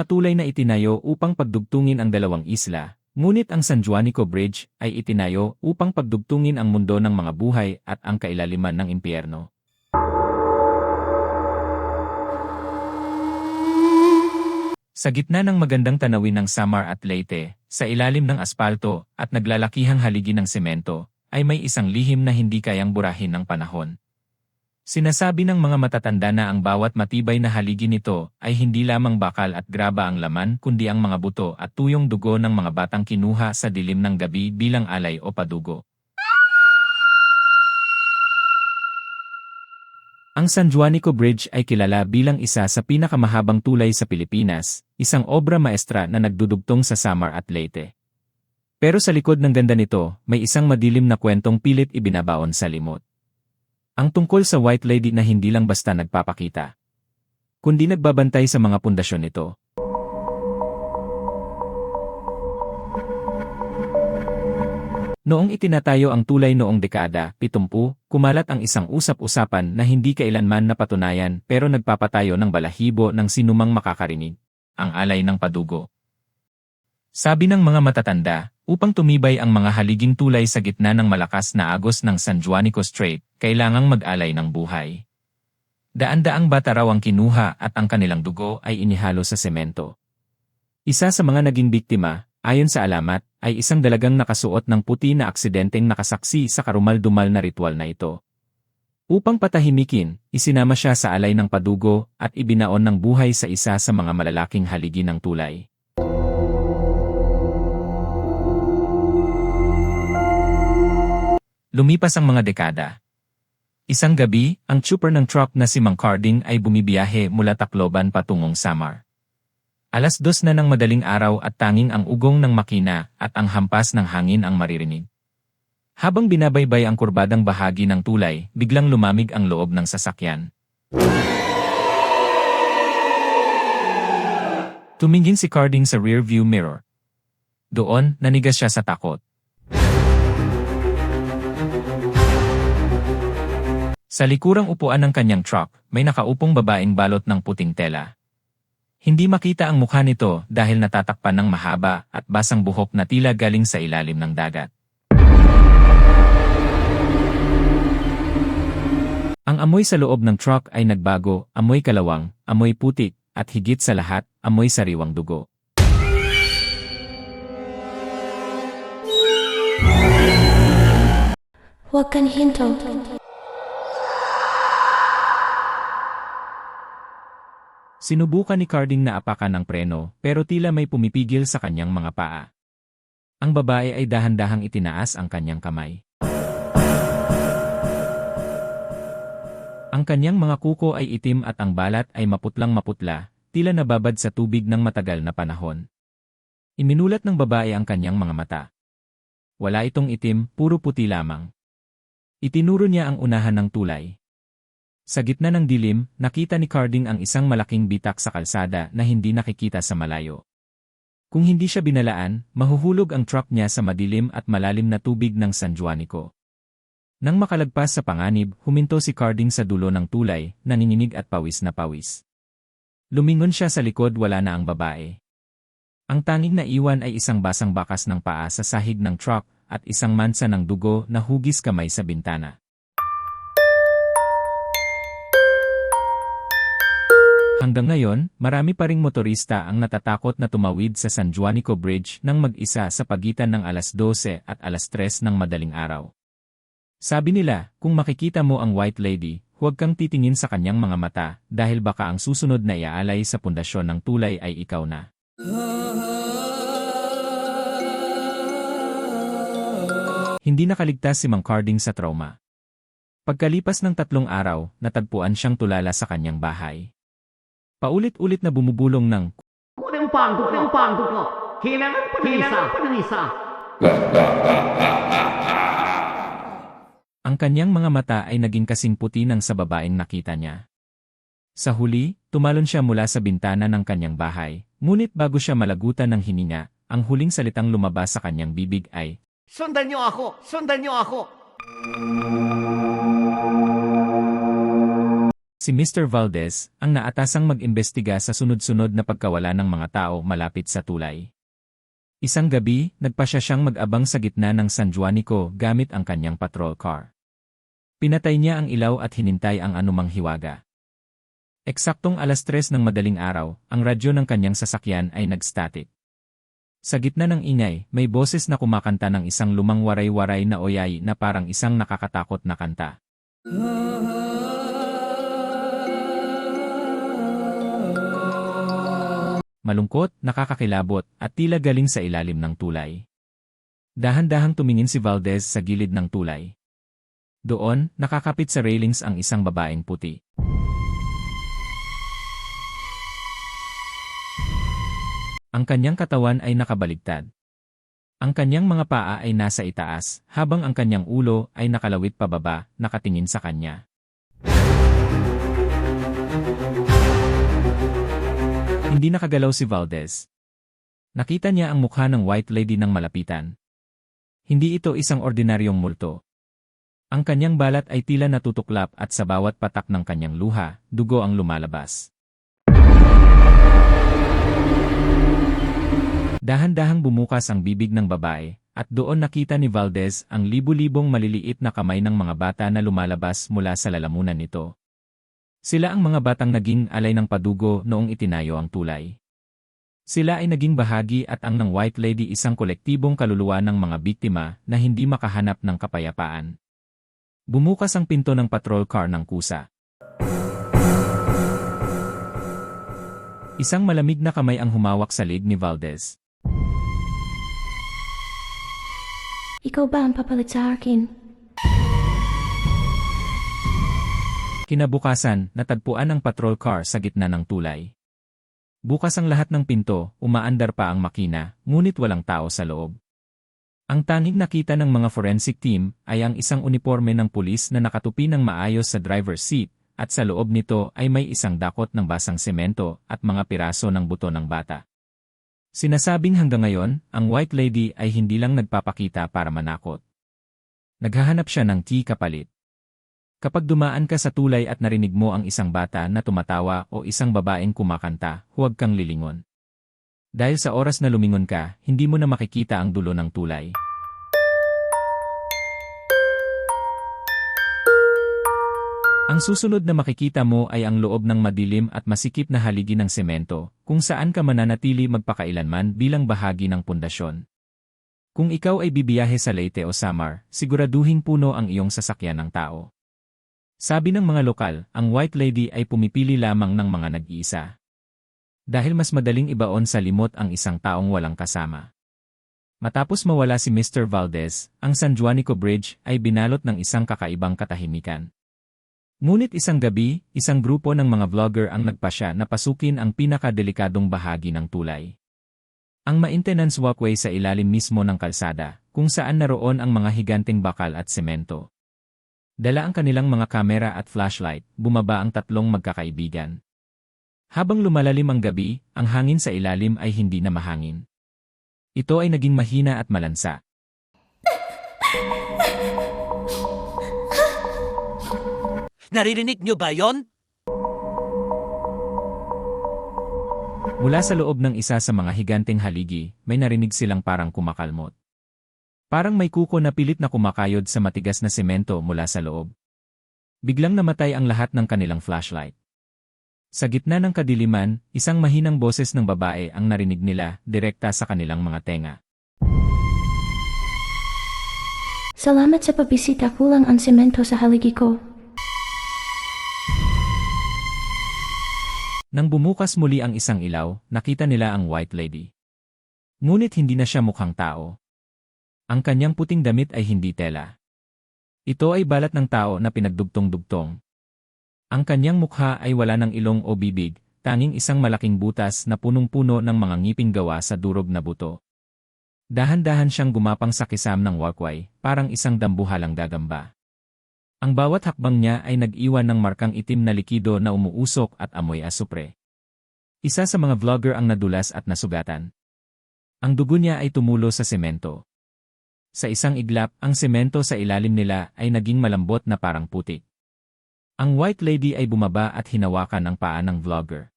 mga tulay na itinayo upang pagdugtungin ang dalawang isla, ngunit ang San Juanico Bridge ay itinayo upang pagdugtungin ang mundo ng mga buhay at ang kailaliman ng impyerno. Sa gitna ng magandang tanawin ng Samar at Leyte, sa ilalim ng aspalto at naglalakihang haligi ng semento, ay may isang lihim na hindi kayang burahin ng panahon. Sinasabi ng mga matatanda na ang bawat matibay na haligi nito ay hindi lamang bakal at graba ang laman kundi ang mga buto at tuyong dugo ng mga batang kinuha sa dilim ng gabi bilang alay o padugo. Ang San Juanico Bridge ay kilala bilang isa sa pinakamahabang tulay sa Pilipinas, isang obra maestra na nagdudugtong sa Samar at Leyte. Pero sa likod ng ganda nito, may isang madilim na kwentong pilit ibinabaon sa limot. Ang tungkol sa White Lady na hindi lang basta nagpapakita, kundi nagbabantay sa mga pundasyon nito. Noong itinatayo ang tulay noong dekada 70, kumalat ang isang usap-usapan na hindi kailanman napatunayan pero nagpapatayo ng balahibo ng sinumang makakarinig, ang alay ng padugo. Sabi ng mga matatanda, upang tumibay ang mga haliging tulay sa gitna ng malakas na agos ng San Juanico Strait, kailangang mag-alay ng buhay. Daan-daang bata raw ang kinuha at ang kanilang dugo ay inihalo sa semento. Isa sa mga naging biktima, ayon sa alamat, ay isang dalagang nakasuot ng puti na aksidenteng nakasaksi sa karumal-dumal na ritual na ito. Upang patahimikin, isinama siya sa alay ng padugo at ibinaon ng buhay sa isa sa mga malalaking haligi ng tulay. Lumipas ang mga dekada. Isang gabi, ang chopper ng truck na si Mang Carding ay bumibiyahe mula Tacloban patungong Samar. 2:00 na ng madaling araw at tanging ang ugong ng makina at ang hampas ng hangin ang maririnig. Habang binabaybay ang kurbadang bahagi ng tulay, biglang lumamig ang loob ng sasakyan. Tumingin si Carding sa rear-view mirror. Doon, nanigas siya sa takot. Sa likurang upuan ng kanyang truck, may nakaupong babaeng balot ng puting tela. Hindi makita ang mukha nito dahil natatakpan ng mahaba at basang buhok na tila galing sa ilalim ng dagat. Ang amoy sa loob ng truck ay nagbago, amoy kalawang, amoy putik, at higit sa lahat, amoy sariwang dugo. Huwag kang hinto. Sinubukan ni Carding na apakan ang preno pero tila may pumipigil sa kanyang mga paa. Ang babae ay dahan-dahang itinaas ang kanyang kamay. Ang kanyang mga kuko ay itim at ang balat ay maputlang-maputla, tila nababad sa tubig ng matagal na panahon. Iminulat ng babae ang kanyang mga mata. Wala itong itim, puro puti lamang. Itinuro niya ang unahan ng tulay. Sa gitna ng dilim, nakita ni Carding ang isang malaking bitak sa kalsada na hindi nakikita sa malayo. Kung hindi siya binalaan, mahuhulog ang truck niya sa madilim at malalim na tubig ng San Juanico. Nang makalagpas sa panganib, huminto si Carding sa dulo ng tulay, nanginginig at pawis na pawis. Lumingon siya sa likod, wala na ang babae. Ang tanging naiwan ay isang basang bakas ng paa sa sahig ng truck at isang mansa ng dugo na hugis kamay sa bintana. Hanggang ngayon, marami pa ring motorista ang natatakot na tumawid sa San Juanico Bridge nang mag-isa sa pagitan ng 12:00 at 3:00 ng madaling araw. Sabi nila, kung makikita mo ang White Lady, huwag kang titingin sa kanyang mga mata dahil baka ang susunod na iaalay sa pundasyon ng tulay ay ikaw na. Hindi nakaligtas si Mang Carding sa trauma. Pagkalipas ng 3 araw, natagpuan siyang tulala sa kanyang bahay. Paulit-ulit na bumubulong ng Kunin ang pangko ko. Kailangan pa ng isa. Ang kanyang mga mata ay naging kasing puti ng sa babaeng nakita niya. Sa huli, tumalon siya mula sa bintana ng kanyang bahay, ngunit bago siya malagutan ng hininga, ang huling salitang lumabas sa kanyang bibig ay, Sundan niyo ako! Sundan niyo ako! Si Mr. Valdez, ang naatasang mag-imbestiga sa sunod-sunod na pagkawala ng mga tao malapit sa tulay. Isang gabi, nagpasya siyang mag-abang sa gitna ng San Juanico gamit ang kanyang patrol car. Pinatay niya ang ilaw at hinintay ang anumang hiwaga. Eksaktong 3:00 ng madaling araw, ang radyo ng kanyang sasakyan ay nag-static. Sa gitna ng ingay, may boses na kumakanta ng isang lumang waray-waray na oyay na parang isang nakakatakot na kanta. Malungkot, nakakakilabot, at tila galing sa ilalim ng tulay. Dahan-dahang tumingin si Valdez sa gilid ng tulay. Doon, nakakapit sa railings ang isang babaeng puti. Ang kanyang katawan ay nakabaligtad. Ang kanyang mga paa ay nasa itaas, habang ang kanyang ulo ay nakalawit pababa, nakatingin sa kanya. Hindi nakagalaw si Valdez. Nakita niya ang mukha ng White Lady ng malapitan. Hindi ito isang ordinaryong multo. Ang kanyang balat ay tila natutuklap at sa bawat patak ng kanyang luha, dugo ang lumalabas. Dahan-dahang bumukas ang bibig ng babae, at doon nakita ni Valdez ang libu-libong maliliit na kamay ng mga bata na lumalabas mula sa lalamunan nito. Sila ang mga batang naging alay ng padugo noong itinayo ang tulay. Sila ay naging bahagi at ang ng White Lady isang kolektibong kaluluwa ng mga biktima na hindi makahanap ng kapayapaan. Bumukas ang pinto ng patrol car ng kusa. Isang malamig na kamay ang humawak sa leg ni Valdez. Ikaw ba ang papalit sa akin? Kinabukasan, natagpuan ang patrol car sa gitna ng tulay. Bukas ang lahat ng pinto, umaandar pa ang makina, ngunit walang tao sa loob. Ang tanging nakita ng mga forensic team ay ang isang uniforme ng pulis na nakatupi ng maayos sa driver's seat, at sa loob nito ay may isang dakot ng basang semento at mga piraso ng buto ng bata. Sinasabing hanggang ngayon, ang White Lady ay hindi lang nagpapakita para manakot. Naghahanap siya ng kapalit. Kapag dumaan ka sa tulay at narinig mo ang isang bata na tumatawa o isang babaeng kumakanta, huwag kang lilingon. Dahil sa oras na lumingon ka, hindi mo na makikita ang dulo ng tulay. Ang susunod na makikita mo ay ang loob ng madilim at masikip na haligi ng semento, kung saan ka mananatili magpakailanman bilang bahagi ng pundasyon. Kung ikaw ay bibiyahe sa Leyte o Samar, siguraduhing puno ang iyong sasakyan ng tao. Sabi ng mga lokal, ang White Lady ay pumipili lamang ng mga nag-iisa. Dahil mas madaling ibaon sa limot ang isang taong walang kasama. Matapos mawala si Mr. Valdez, ang San Juanico Bridge ay binalot ng isang kakaibang katahimikan. Ngunit isang gabi, isang grupo ng mga vlogger ang nagpasya na pasukin ang pinakadelikadong bahagi ng tulay. Ang maintenance walkway sa ilalim mismo ng kalsada, kung saan naroon ang mga higanteng bakal at semento. Dala ang kanilang mga kamera at flashlight, bumaba ang tatlong magkakaibigan. Habang lumalalim ang gabi, ang hangin sa ilalim ay hindi na mahangin. Ito ay naging mahina at malansa. Naririnig niyo ba yon? Mula sa loob ng isa sa mga higanteng haligi, may narinig silang parang kumakalmot. Parang may kuko na pilit na kumakayod sa matigas na semento mula sa loob. Biglang namatay ang lahat ng kanilang flashlight. Sa gitna ng kadiliman, isang mahinang boses ng babae ang narinig nila, direkta sa kanilang mga tenga. Salamat sa pagbisita, kulang ang semento sa haligi ko. Nang bumukas muli ang isang ilaw, nakita nila ang White Lady. Ngunit hindi na siya mukhang tao. Ang kanyang puting damit ay hindi tela. Ito ay balat ng tao na pinagdugtong-dugtong. Ang kanyang mukha ay wala ng ilong o bibig, tanging isang malaking butas na punong-puno ng mga ngiping gawa sa durog na buto. Dahan-dahan siyang gumapang sa kisam ng walkway, parang isang dambuhalang gagamba. Ang bawat hakbang niya ay nag-iwan ng markang itim na likido na umuusok at amoy asupre. Isa sa mga vlogger ang nadulas at nasugatan. Ang dugo niya ay tumulo sa semento. Sa isang iglap, ang semento sa ilalim nila ay naging malambot na parang putik. Ang White Lady ay bumaba at hinawakan ang paa ng vlogger.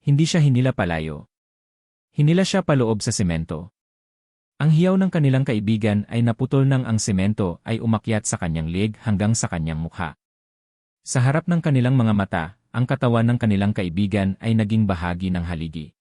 Hindi siya hinila palayo. Hinila siya paloob sa semento. Ang hiyaw ng kanilang kaibigan ay naputol nang ang semento ay umakyat sa kanyang leeg hanggang sa kanyang mukha. Sa harap ng kanilang mga mata, ang katawan ng kanilang kaibigan ay naging bahagi ng haligi.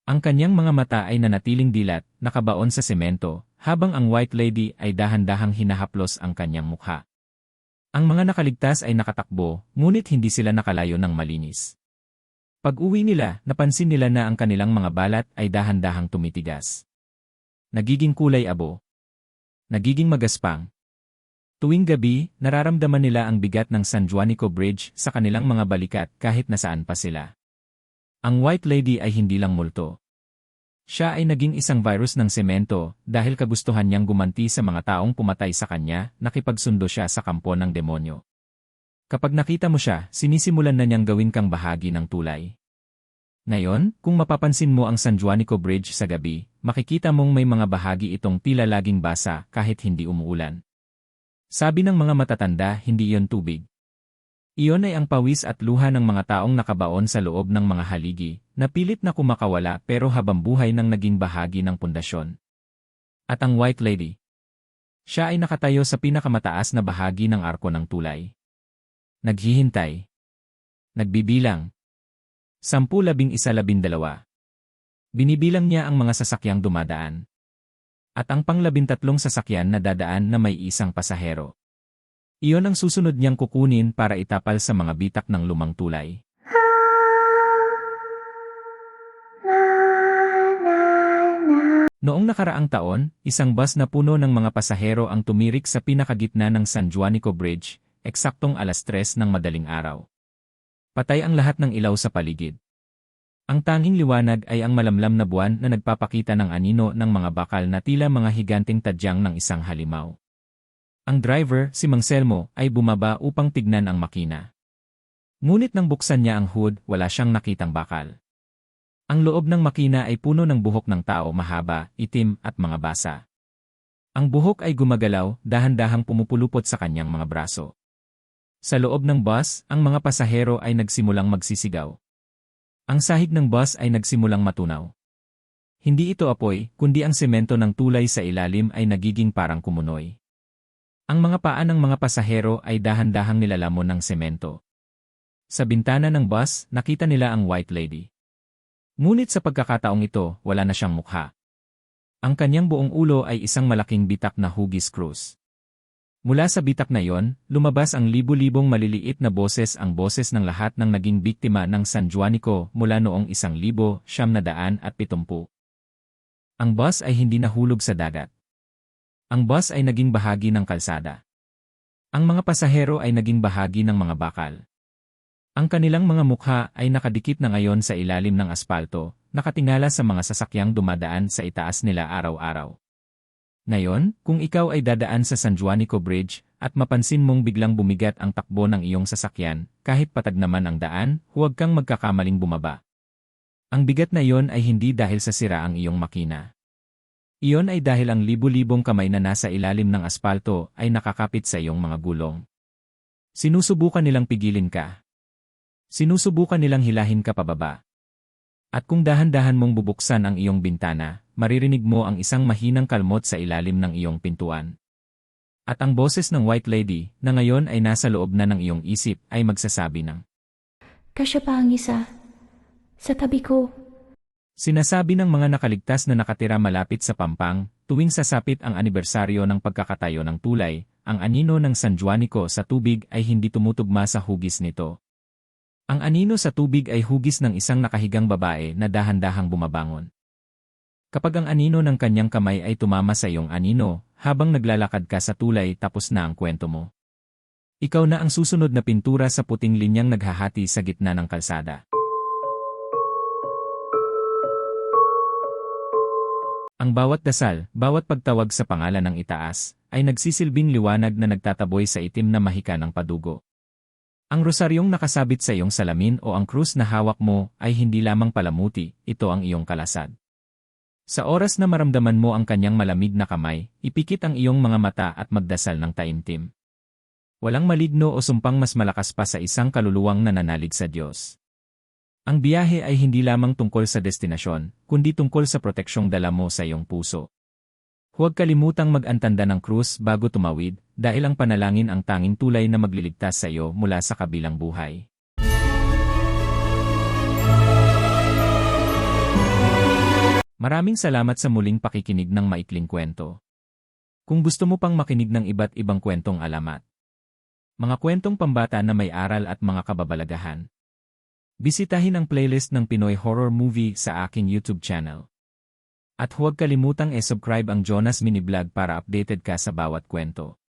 Ang kanyang mga mata ay nanatiling dilat, nakabaon sa semento, habang ang White Lady ay dahan-dahang hinahaplos ang kanyang mukha. Ang mga nakaligtas ay nakatakbo, ngunit hindi sila nakalayo ng malinis. Pag-uwi nila, napansin nila na ang kanilang mga balat ay dahan-dahang tumitigas. Nagiging kulay abo. Nagiging magaspang. Tuwing gabi, nararamdaman nila ang bigat ng San Juanico Bridge sa kanilang mga balikat kahit nasaan pa sila. Ang White Lady ay hindi lang multo. Siya ay naging isang virus ng semento dahil kagustuhan niyang gumanti sa mga taong pumatay sa kanya, nakipagsundo siya sa kampo ng demonyo. Kapag nakita mo siya, sinisimulan na niyang gawin kang bahagi ng tulay. Ngayon, kung mapapansin mo ang San Juanico Bridge sa gabi, makikita mong may mga bahagi itong tila laging basa kahit hindi umuulan. Sabi ng mga matatanda, hindi iyon tubig. Iyon ay ang pawis at luha ng mga taong nakabaon sa loob ng mga haligi, na pilit na kumakawala pero habang buhay nang naging bahagi ng pundasyon. At ang White Lady. Siya ay nakatayo sa pinakamataas na bahagi ng arko ng tulay. Naghihintay. Nagbibilang. 10-11-12. Binibilang niya ang mga sasakyang dumadaan. At ang pang-13 sasakyan na dadaan na may isang pasahero. Iyon ang susunod niyang kukunin para itapal sa mga bitak ng lumang tulay. Noong nakaraang taon, isang bus na puno ng mga pasahero ang tumirik sa pinakagitna ng San Juanico Bridge, eksaktong 3:00 ng madaling araw. Patay ang lahat ng ilaw sa paligid. Ang tanging liwanag ay ang malamlam na buwan na nagpapakita ng anino ng mga bakal na tila mga higanting tadyang ng isang halimaw. Ang driver, si Mang Selmo, ay bumaba upang tignan ang makina. Ngunit nang buksan niya ang hood, wala siyang nakitang bakal. Ang loob ng makina ay puno ng buhok ng tao mahaba, itim, at mga basa. Ang buhok ay gumagalaw, dahan-dahang pumupulupot sa kanyang mga braso. Sa loob ng bus, ang mga pasahero ay nagsimulang magsisigaw. Ang sahig ng bus ay nagsimulang matunaw. Hindi ito apoy, kundi ang semento ng tulay sa ilalim ay nagiging parang kumunoy. Ang mga paa ng mga pasahero ay dahan-dahang nilalamon ng semento. Sa bintana ng bus, nakita nila ang White Lady. Ngunit sa pagkakataong ito, wala na siyang mukha. Ang kanyang buong ulo ay isang malaking bitak na hugis krus. Mula sa bitak na iyon, lumabas ang libu-libong maliliit na boses, ang boses ng lahat ng naging biktima ng San Juanico mula noong 1970. Ang bus ay hindi nahulog sa dagat. Ang bus ay naging bahagi ng kalsada. Ang mga pasahero ay naging bahagi ng mga bakal. Ang kanilang mga mukha ay nakadikit na ngayon sa ilalim ng aspalto, nakatingala sa mga sasakyang dumadaan sa itaas nila araw-araw. Ngayon, kung ikaw ay dadaan sa San Juanico Bridge at mapansin mong biglang bumigat ang takbo ng iyong sasakyan, kahit patag naman ang daan, huwag kang magkakamaling bumaba. Ang bigat na iyon ay hindi dahil sa sira ang iyong makina. Iyon ay dahil ang libu-libong kamay na nasa ilalim ng aspalto ay nakakapit sa iyong mga gulong. Sinusubukan nilang pigilin ka. Sinusubukan nilang hilahin ka pababa. At kung dahan-dahan mong bubuksan ang iyong bintana, maririnig mo ang isang mahinang kalmot sa ilalim ng iyong pintuan. At ang boses ng White Lady, na ngayon ay nasa loob na ng iyong isip, ay magsasabi ng, Kasya pa ang isa. Sa tabi ko. Sinasabi ng mga nakaligtas na nakatira malapit sa Pampang, tuwing sasapit ang anibersaryo ng pagkakatayo ng tulay, ang anino ng San Juanico sa tubig ay hindi tumutugma sa hugis nito. Ang anino sa tubig ay hugis ng isang nakahigang babae na dahan-dahang bumabangon. Kapag ang anino ng kanyang kamay ay tumama sa iyong anino, habang naglalakad ka sa tulay, tapos na ang kwento mo. Ikaw na ang susunod na pintura sa puting linyang naghahati sa gitna ng kalsada. Ang bawat dasal, bawat pagtawag sa pangalan ng itaas, ay nagsisilbing liwanag na nagtataboy sa itim na mahika ng padugo. Ang rosaryong nakasabit sa iyong salamin o ang krus na hawak mo ay hindi lamang palamuti, ito ang iyong kalasad. Sa oras na maramdaman mo ang kanyang malamig na kamay, ipikit ang iyong mga mata at magdasal ng taimtim. Walang maligno o sumpang mas malakas pa sa isang kaluluwang nananalig sa Diyos. Ang biyahe ay hindi lamang tungkol sa destinasyon, kundi tungkol sa proteksyong dala mo sa iyong puso. Huwag kalimutang mag-antanda ng krus bago tumawid, dahil ang panalangin ang tanging tulay na magliligtas sa iyo mula sa kabilang buhay. Maraming salamat sa muling pakikinig ng maikling kwento. Kung gusto mo pang makinig ng iba't ibang kwentong alamat, mga kwentong pambata na may aral at mga kababalagahan, bisitahin ang playlist ng Pinoy Horror Movie sa aking YouTube channel. At huwag kalimutang subscribe ang Jonas Mini Vlog para updated ka sa bawat kwento.